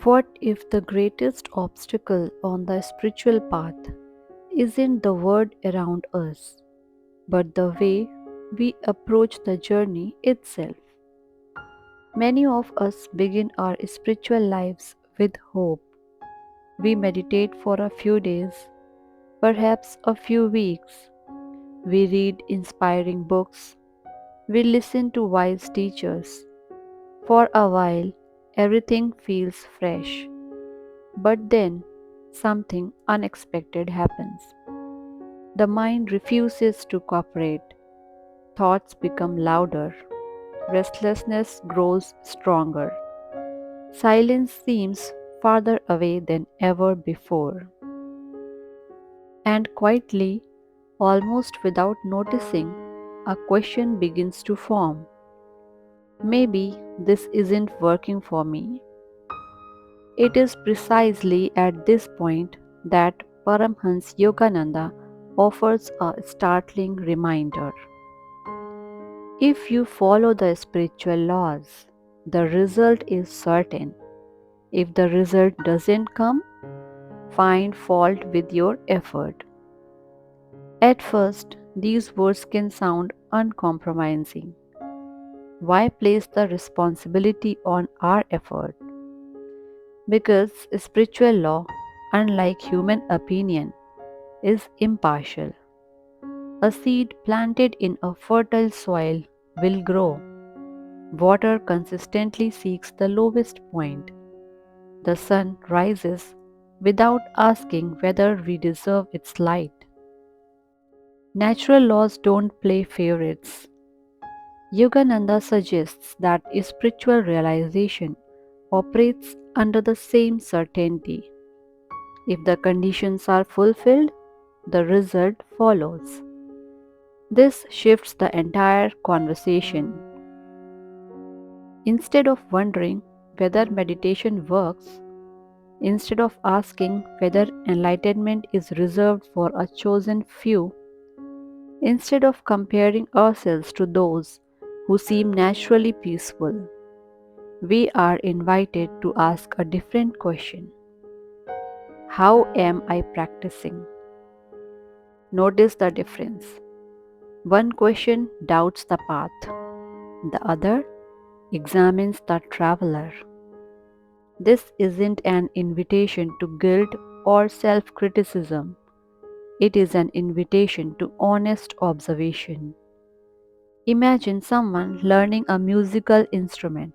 What if the greatest obstacle on the spiritual path isn't the world around us, but the way we approach the journey itself? Many of us begin our spiritual lives with hope. We meditate for a few days, perhaps a few weeks. We read inspiring books. We listen to wise teachers. For a while, everything feels fresh. But then, something unexpected happens. The mind refuses to cooperate. Thoughts become louder. Restlessness grows stronger. Silence seems farther away than ever before. And quietly, almost without noticing, a question begins to form. Maybe this isn't working for me. It is precisely at this point that Paramahansa Yogananda offers a startling reminder. If you follow the spiritual laws, the result is certain. If the result doesn't come, find fault with your effort. At first, these words can sound uncompromising. Why place the responsibility on our effort? Because spiritual law, unlike human opinion, is impartial. A seed planted in a fertile soil will grow. Water consistently seeks the lowest point. The sun rises without asking whether we deserve its light. Natural laws don't play favorites. Yogananda suggests that spiritual realization operates under the same certainty. If the conditions are fulfilled, the result follows. This shifts the entire conversation. Instead of wondering whether meditation works, instead of asking whether enlightenment is reserved for a chosen few, instead of comparing ourselves to those who seem naturally peaceful, we are invited to ask a different question. How am I practicing? Notice the difference. One question doubts the path, the other examines the traveler. This isn't an invitation to guilt or self criticism, it is an invitation to honest observation. Imagine someone learning a musical instrument.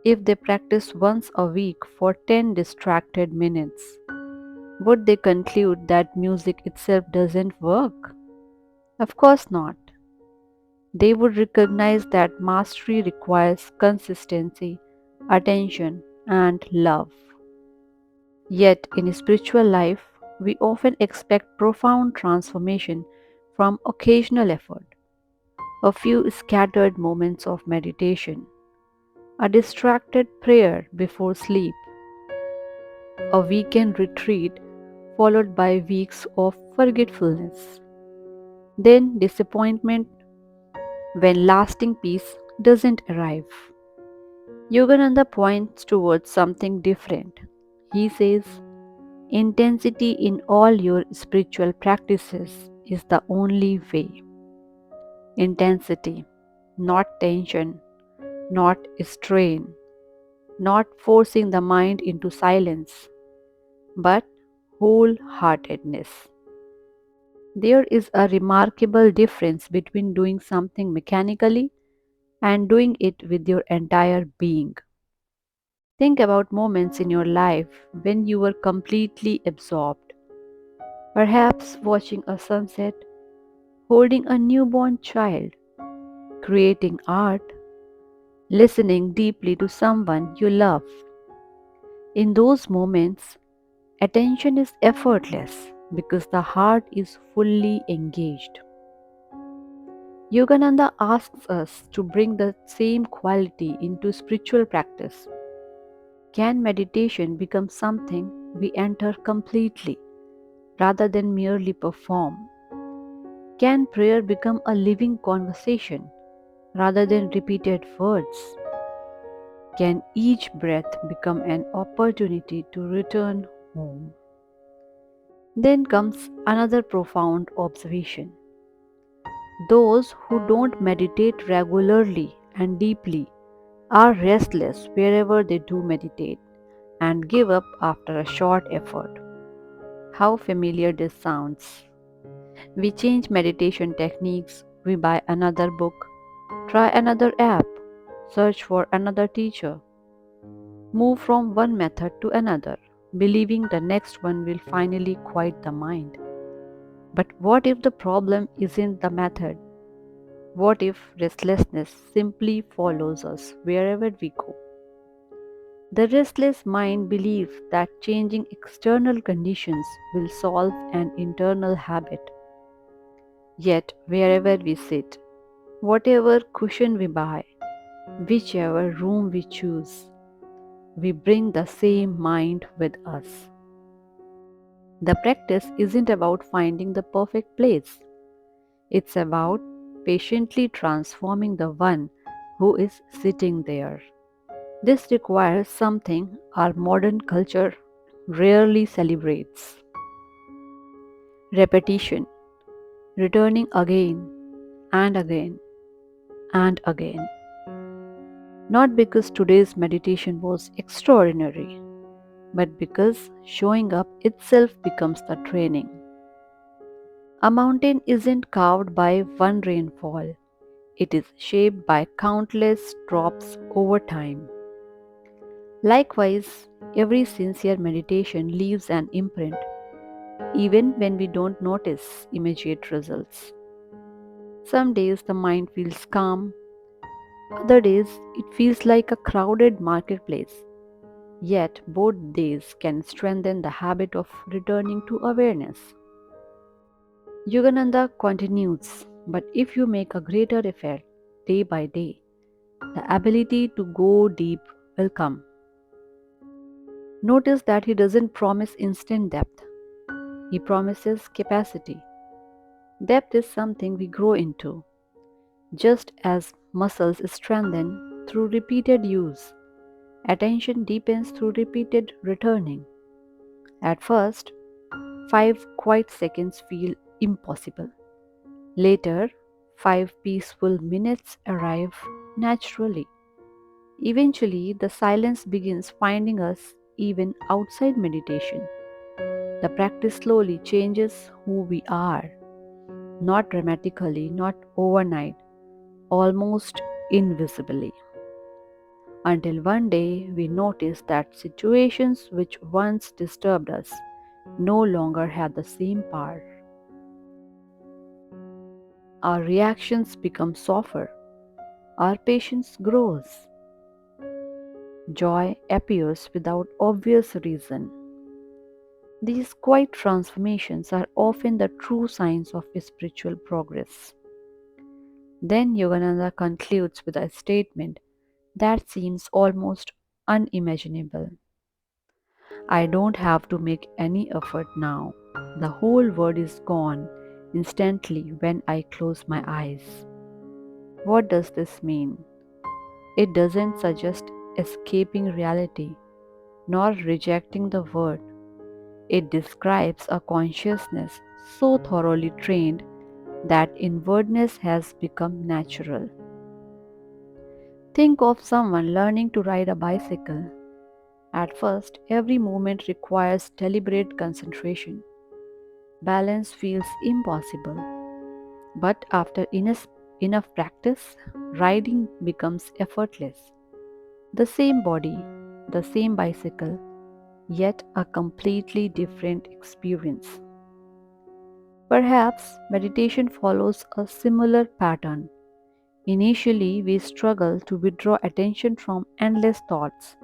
If they practice once a week for 10 distracted minutes, would they conclude that music itself doesn't work? Of course not. They would recognize that mastery requires consistency, attention, and love. Yet, in spiritual life, we often expect profound transformation from occasional effort, a few scattered moments of meditation, a distracted prayer before sleep, a weekend retreat followed by weeks of forgetfulness. Then disappointment when lasting peace doesn't arrive. Yogananda points towards something different. He says, intensity in all your spiritual practices is the only way. Intensity, not tension, not strain, not forcing the mind into silence, but wholeheartedness. There is a remarkable difference between doing something mechanically and doing it with your entire being. Think about moments in your life when you were completely absorbed, perhaps watching a sunset, holding a newborn child, creating art, listening deeply to someone you love. In those moments, attention is effortless because the heart is fully engaged. Yogananda asks us to bring the same quality into spiritual practice. Can meditation become something we enter completely rather than merely perform? Can prayer become a living conversation rather than repeated words? can each breath become an opportunity to return home. Then comes another profound observation. Those who don't meditate regularly and deeply are restless wherever they do meditate and give up after a short effort. How familiar this sounds. We change meditation techniques, we buy another book, try another app, search for another teacher, move from one method to another, believing the next one will finally quiet the mind. But what if the problem isn't the method? What if restlessness simply follows us wherever we go? The restless mind believes that changing external conditions will solve an internal habit. Yet, wherever we sit, whatever cushion we buy, whichever room we choose, we bring the same mind with us. The practice isn't about finding the perfect place, it's about patiently transforming the one who is sitting there. This requires something our modern culture rarely celebrates: repetition, returning again and again and again. Not because today's meditation was extraordinary, but because showing up itself becomes the training. A mountain isn't carved by one rainfall, it is shaped by countless drops over time. Likewise, every sincere meditation leaves an imprint, even when we don't notice immediate results. Some days the mind feels calm, other days it feels like a crowded marketplace. Yet both days can strengthen the habit of returning to awareness. Yogananda continues, but if you make a greater effort day by day, the ability to go deep will come. Notice that he doesn't promise instant depth, he promises capacity. Depth is something we grow into, just as muscles strengthen through repeated use. Attention deepens through repeated returning. At first, 5 quiet seconds feel impossible. Later, 5 peaceful minutes arrive naturally. Eventually, the silence begins finding us even outside meditation. The practice slowly changes who we are, not dramatically, not overnight, almost invisibly. Until one day we notice that situations which once disturbed us no longer have the same power. Our reactions become softer, our patience grows, joy appears without obvious reason. These quiet transformations are often the true signs of spiritual progress. Then Yogananda concludes with a statement that seems almost unimaginable. I don't have to make any effort now. The whole world is gone instantly when I close my eyes. What does this mean? It doesn't suggest escaping reality nor rejecting the word. It describes a consciousness so thoroughly trained that inwardness has become natural. Think of someone learning to ride a bicycle. At first, every movement requires deliberate concentration. Balance feels impossible. But after enough practice, riding becomes effortless. The same body, the same bicycle, yet a completely different experience. Perhaps meditation follows a similar pattern. Initially, we struggle to withdraw attention from endless thoughts.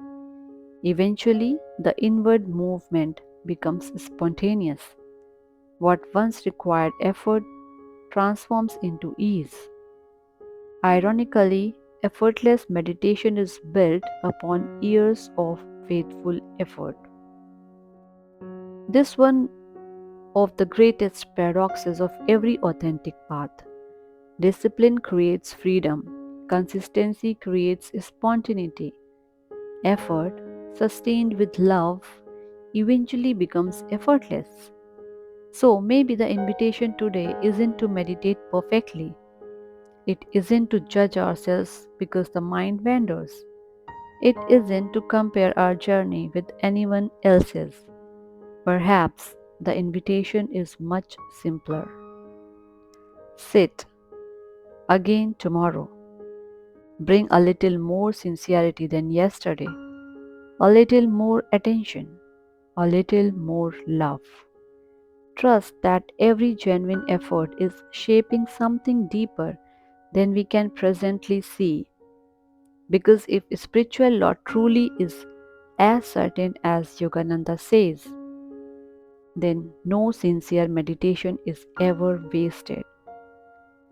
Eventually, the inward movement becomes spontaneous. What once required effort transforms into ease. Ironically, effortless meditation is built upon years of faithful effort. This one of the greatest paradoxes of every authentic path. Discipline creates freedom, consistency creates spontaneity, Effort, sustained with love, eventually becomes effortless. So maybe the invitation today isn't to meditate perfectly. It isn't to judge ourselves because the mind wanders. It isn't to compare our journey with anyone else's. Perhaps the invitation is much simpler. Sit again tomorrow. Bring a little more sincerity than yesterday, a little more attention, a little more love. Trust that every genuine effort is shaping something deeper than we can presently see. Because if spiritual law truly is as certain as Yogananda says, then no sincere meditation is ever wasted.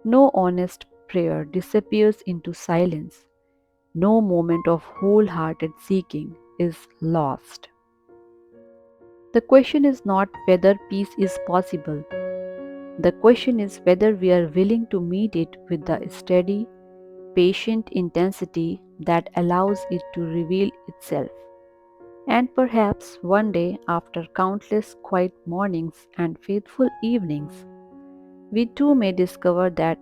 No honest prayer disappears into silence. No moment of wholehearted seeking is lost. The question is not whether peace is possible. The question is whether we are willing to meet it with the steady, patient intensity that allows it to reveal itself. And perhaps one day, after countless quiet mornings and faithful evenings, we too may discover that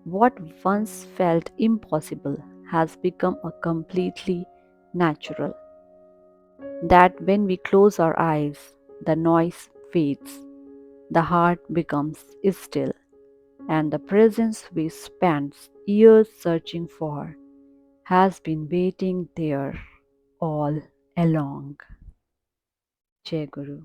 what once felt impossible has become a completely natural. That when we close our eyes, the noise fades, the heart becomes still, and the presence we spent years searching for has been waiting there all along. Jai Guru.